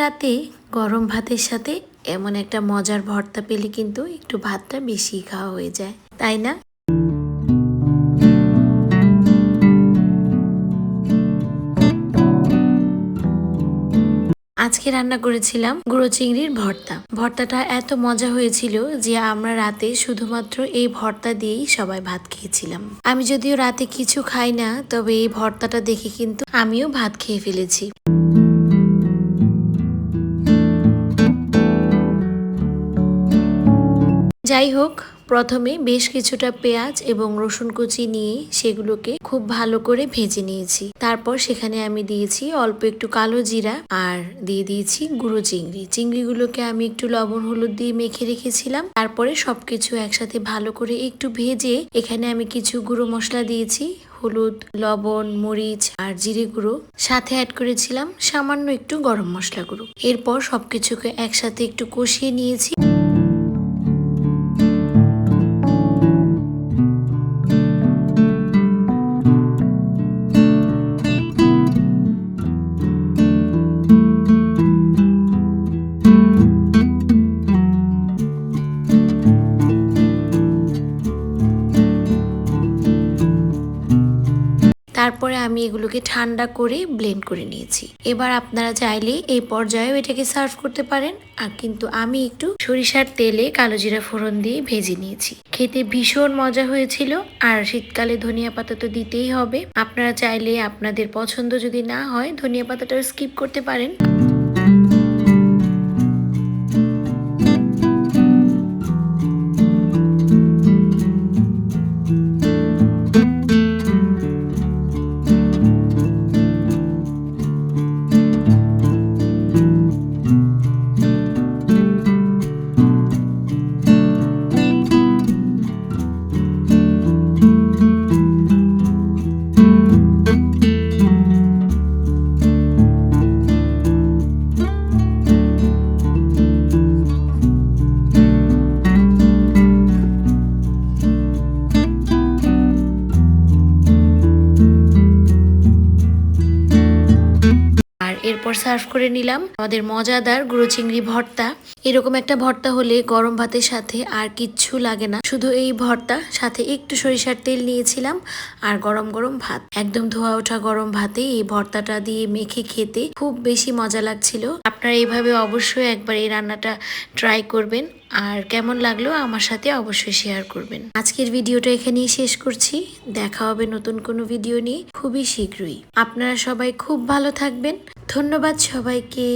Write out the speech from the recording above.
রাতে গরম ভাতের সাথে এমন একটা মজার ভর্তা পেলে কিন্তু একটু ভাতটা বেশি খাওয়া হয়ে যায়, তাই না? আজকে রান্না করেছিলাম গুঁড়ো চিংড়ির ভর্তা। ভর্তাটা এত মজা হয়েছিল যে আমরা রাতে শুধুমাত্র এই ভর্তা দিয়েই সবাই ভাত খেয়েছিলাম। আমি যদিও রাতে কিছু খাই না, তবে এই ভর্তাটা দেখে কিন্তু আমিও ভাত খেয়ে ফেলেছি। যাই হোক, প্রথমে বেশ কিছুটা পেঁয়াজ এবং রসুন কুচি নিয়ে সেগুলোকে খুব ভালো করে ভেজে নিয়েছি। তারপর সেখানে আমি দিয়েছি অল্প একটু কালো জিরা আর দিয়ে দিয়েছি গুঁড়ো চিংড়ি। চিংড়িগুলোকে আমি একটু লবণ হলুদ দিয়ে মেখে রেখেছিলাম। তারপরে সবকিছু একসাথে ভালো করে একটু ভেজে এখানে আমি কিছু গুঁড়ো মশলা দিয়েছি, হলুদ, লবণ, মরিচ আর জিরে গুঁড়ো। সাথে অ্যাড করেছিলাম সামান্য একটু গরম মশলা গুঁড়ো। এরপর সবকিছুকে একসাথে একটু কষিয়ে নিয়েছি। তারপরে আমি এগুলোকে ঠান্ডা করে ব্লেন্ড করে নিয়েছি। এবার আপনারা চাইলে এই পর্যায়েও এটাকে সার্ভ করতে পারেন। আর কিন্তু আমি একটু সরিষার তেলে কালো জিরা ফোড়ন দিয়ে ভেজে নিয়েছি। খেতে ভীষণ মজা হয়েছিল। আর শীতকালে ধনিয়া পাতা তো দিতেই হবে। আপনারা চাইলে আপনাদের পছন্দ যদি না হয় ধনিয়া পাতাটা স্কিপ করতে পারেন। এরপর সার্ভ করে নিলাম আমাদের মজাদার গুঁড়ো চিংড়ি ভর্তা। এরকম একটা ভর্তা হলে গরম ভাতের সাথে আর কিচ্ছু লাগে না, শুধু এই ভর্তা, সাথে একটু সরিষার তেল নিয়েছিলাম আর গরম গরম ভাত। একদম ধোয়া ওঠা গরম ভাতে এই ভর্তাটা দিয়ে মেখে খেতে খুব বেশি মজা লাগছিল। আপনারা এইভাবে অবশ্যই একবার এই রান্নাটা ট্রাই করবেন। আর কেমন লাগলো আমার সাথে অবশ্যই শেয়ার করবেন। আজকের ভিডিওটা এখানেই শেষ করছি। দেখা হবে নতুন কোনো ভিডিও নিয়ে খুবই শীঘ্রই। আপনারা সবাই খুব ভালো থাকবেন। ধন্যবাদ সবাইকে।